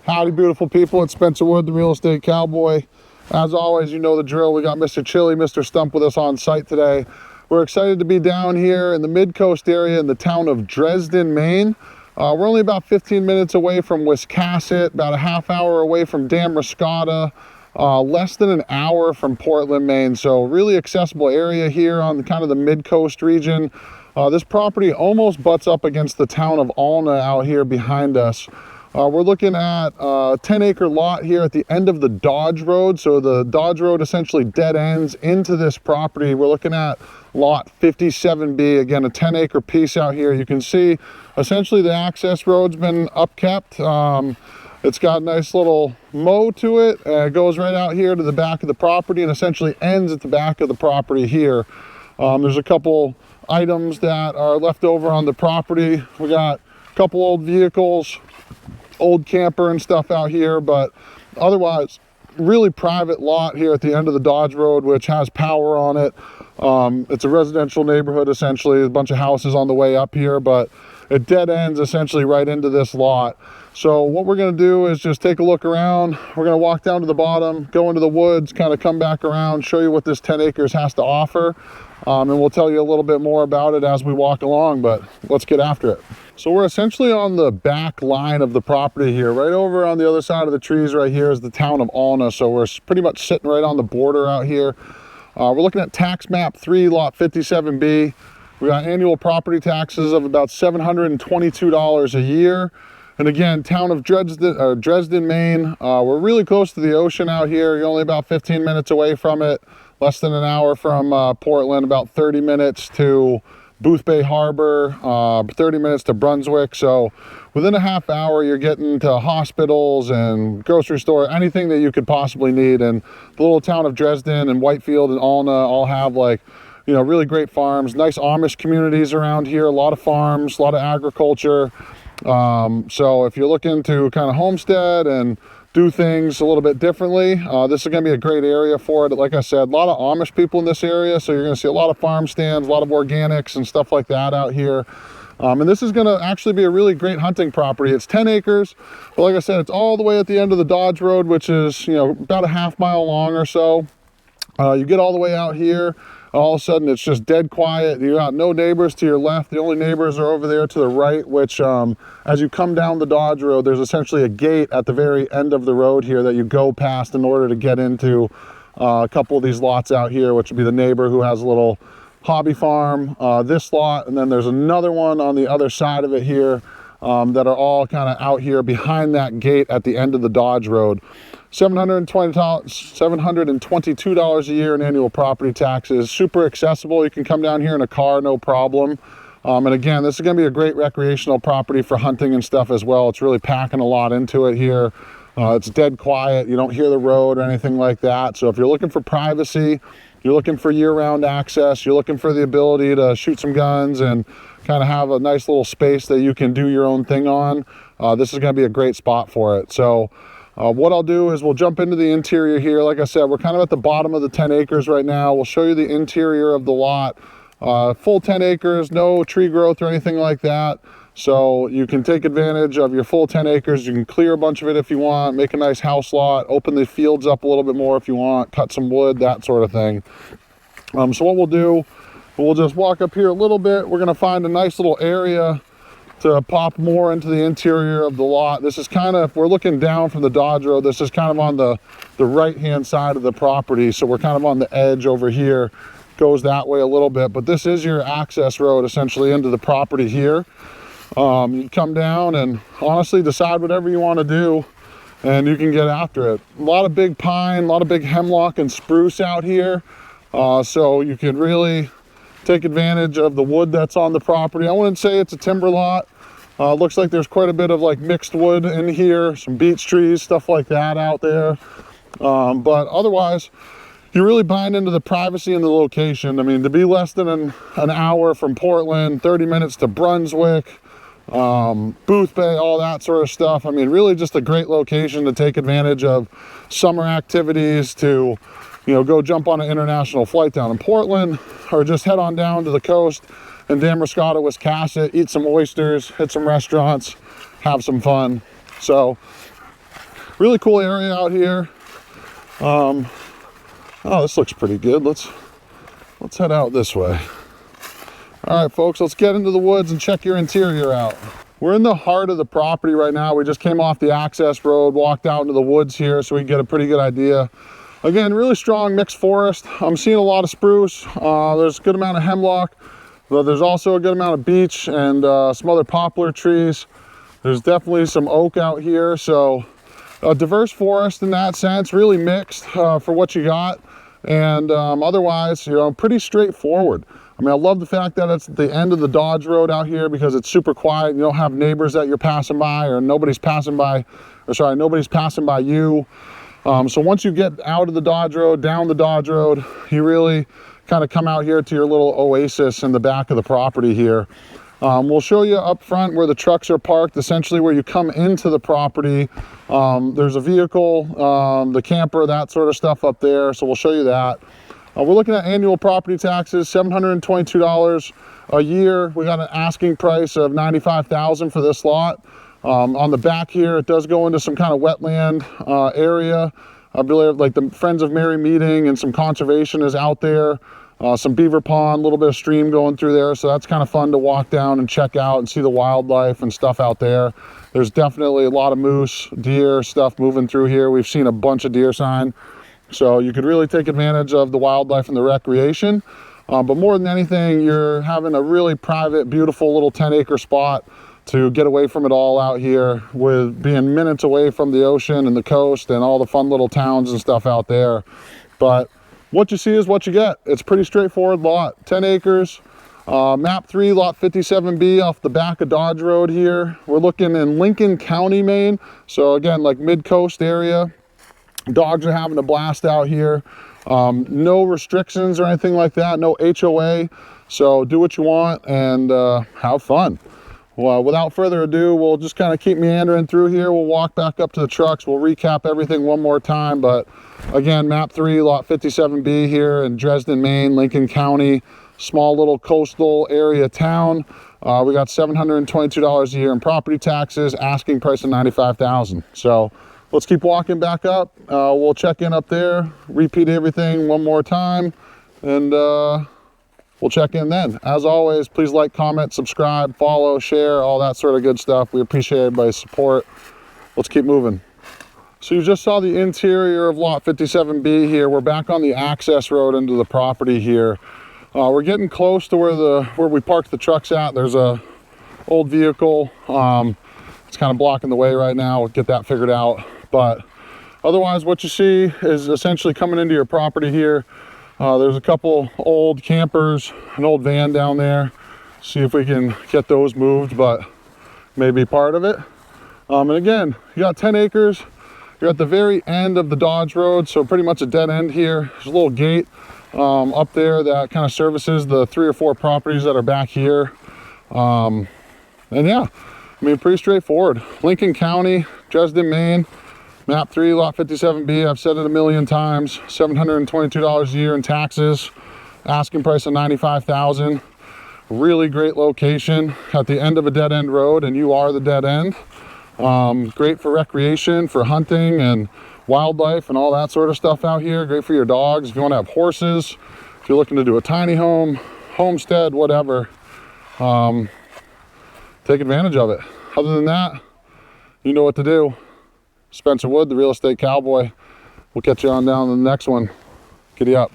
Howdy, beautiful people. It's Spencer Wood, the Real Estate Cowboy. As always, you know the drill. We got Mr. Chili, Mr. Stump with us on site today. We're excited to be down here in the Midcoast area in the town of Dresden, Maine. We're only about 15 minutes away from Wiscasset, about a half hour away from Damariscotta, less than an hour from Portland, Maine. So really accessible area here on kind of the Midcoast region. This property almost butts up against the town of Alna out here behind us. We're looking at a 10-acre lot here at the end of the Dodge Road. So the Dodge Road essentially dead ends into this property. We're looking at lot 57B, again, a 10-acre piece out here. You can see essentially the access road's been upkept. It's got a nice little mow to it. It goes right out here to the back of the property and essentially ends at the back of the property here. There's a couple items that are left over on the property. We got a couple old vehicles, old camper and stuff out here, but otherwise really private lot here at the end of the Dodge Road, which has power on it. It's a residential neighborhood essentially, a bunch of houses on the way up here, but it dead ends essentially right into this lot. So what we're going to do is just take a look around. We're going to walk down to the bottom, go into the woods, kind of come back around, show you what this 10 acres has to offer, and we'll tell you a little bit more about it as we walk along, but let's get after it. So we're essentially on the back line of the property here. Right over on the other side of the trees right here is the town of Alna. So we're pretty much sitting right on the border out here. We're looking at tax map 3, lot 57B. We got annual property taxes of about $722 a year. And again, town of Dresden, Maine. We're really close to the ocean out here. You're only about 15 minutes away from it. Less than an hour from Portland, about 30 minutes to Booth Bay Harbor, 30 minutes to Brunswick. So within a half hour, you're getting to hospitals and grocery store, anything that you could possibly need. And the little town of Dresden and Whitefield and Alna all have, like, you know, really great farms, nice Amish communities around here, a lot of farms, a lot of agriculture. So if you're looking to kind of homestead and do things a little bit differently, this is going to be a great area for it. Like I said, a lot of Amish people in this area, so you're going to see a lot of farm stands, a lot of organics and stuff like that out here. And this is going to actually be a really great hunting property. It's 10 acres, but like I said, it's all the way at the end of the Dodge Road, which is, you know, about a half mile long or so. You get all the way out here, all of a sudden it's just dead quiet. You got no neighbors to your left. The only neighbors are over there to the right, which as you come down the Dodge Road, there's essentially a gate at the very end of the road here that you go past in order to get into a couple of these lots out here, which would be the neighbor who has a little hobby farm, this lot, and then there's another one on the other side of it here that are all kind of out here behind that gate at the end of the Dodge Road. $722 a year in annual property taxes. Super accessible. You can come down here in a car, no problem. And again, this is going to be a great recreational property for hunting and stuff as well. It's really packing a lot into it here. It's dead quiet. You don't hear the road or anything like that. So if you're looking for privacy, you're looking for year-round access, you're looking for the ability to shoot some guns and kind of have a nice little space that you can do your own thing on, this is going to be a great spot for it. So what I'll do is we'll jump into the interior here. Like I said, we're kind of at the bottom of the 10 acres right now. We'll show you the interior of the lot. Full 10 acres, no tree growth or anything like that. So you can take advantage of your full 10 acres. You can clear a bunch of it if you want, make a nice house lot, open the fields up a little bit more if you want, cut some wood, that sort of thing. So what we'll do, we'll just walk up here a little bit. We're going to find a nice little area to pop more into the interior of the lot. This is kind of, if we're looking down from the Dodge Road, this is kind of on the right-hand side of the property. So we're kind of on the edge over here, goes that way a little bit, but this is your access road essentially into the property here. You come down and honestly decide whatever you want to do and you can get after it. A lot of big pine, a lot of big hemlock and spruce out here. So you can really take advantage of the wood that's on the property. I wouldn't say it's a timber lot. Looks like there's quite a bit of like mixed wood in here, some beech trees, stuff like that out there. But otherwise, you're really buying into the privacy and the location. I mean, to be less than an hour from Portland, 30 minutes to Brunswick, Booth Bay, all that sort of stuff. I mean, really just a great location to take advantage of summer activities, to, you know, go jump on an international flight down in Portland, or just head on down to the coast in Damariscotta, Wiscasset, eat some oysters, hit some restaurants, have some fun. So really cool area out here. Oh, this looks pretty good. Let's head out this way. All right, folks, let's get into the woods and check your interior out. We're in the heart of the property right now. We just came off the access road, walked out into the woods here so we can get a pretty good idea. Again, really strong mixed forest. I'm seeing a lot of spruce. There's a good amount of hemlock, but there's also a good amount of beech and some other poplar trees. There's definitely some oak out here. So a diverse forest in that sense, really mixed for what you got. And otherwise, you know, pretty straightforward. I mean, I love the fact that it's the end of the Dodge Road out here because it's super quiet. You don't have neighbors that you're passing by, or nobody's passing by you. So once you get out of the Dodge Road, down the Dodge Road, you really kind of come out here to your little oasis in the back of the property here. We'll show you up front where the trucks are parked, essentially where you come into the property. There's a vehicle, the camper, that sort of stuff up there. So we'll show you that. We're looking at annual property taxes, $722 a year. We got an asking price of $95,000 for this lot. On the back here, it does go into some kind of wetland area. I believe like the Friends of Mary meeting and some conservation is out there. Some beaver pond, a little bit of stream going through there. So that's kind of fun to walk down and check out and see the wildlife and stuff out there. There's definitely a lot of moose, deer, stuff moving through here. We've seen a bunch of deer sign. So you could really take advantage of the wildlife and the recreation. But more than anything, you're having a really private, beautiful little 10-acre spot to get away from it all out here, with being minutes away from the ocean and the coast and all the fun little towns and stuff out there. But what you see is what you get. It's a pretty straightforward lot, 10 acres, map 3, lot 57B off the back of Dodge Road here. We're looking in Lincoln County, Maine. So again, like mid-coast area. Dogs are having a blast out here. No restrictions or anything like that, no HOA. So do what you want and have fun. Well, without further ado, we'll just kind of keep meandering through here. We'll walk back up to the trucks. We'll recap everything one more time. But again, map 3, lot 57B here in Dresden, Maine, Lincoln County, small little coastal area town. We got $722 a year in property taxes, asking price of $95,000. So let's keep walking back up. We'll check in up there, repeat everything one more time, and we'll check in then. As always, please like, comment, subscribe, follow, share, all that sort of good stuff. We appreciate everybody's support. Let's keep moving. So you just saw the interior of lot 57B here. We're back on the access road into the property here. We're getting close to where we parked the trucks at. There's a old vehicle. It's kind of blocking the way right now. We'll get that figured out. But otherwise, what you see is essentially coming into your property here. There's a couple old campers, an old van down there. See if we can get those moved, but maybe part of it. And again, you got 10 acres. You're at the very end of the Dodge Road, so pretty much a dead end here. There's a little gate up there that kind of services the 3 or 4 properties that are back here. And yeah, I mean, pretty straightforward. Lincoln County, Dresden, Maine. Map 3, lot 57B, I've said it a million times, $722 a year in taxes, asking price of $95,000. Really great location at the end of a dead end road, and you are the dead end. Great for recreation, for hunting and wildlife and all that sort of stuff out here. Great for your dogs, if you want to have horses, if you're looking to do a tiny home, homestead, whatever. Take advantage of it. Other than that, you know what to do. Spencer Wood, the Real Estate Cowboy. We'll catch you on down to the next one. Giddy up.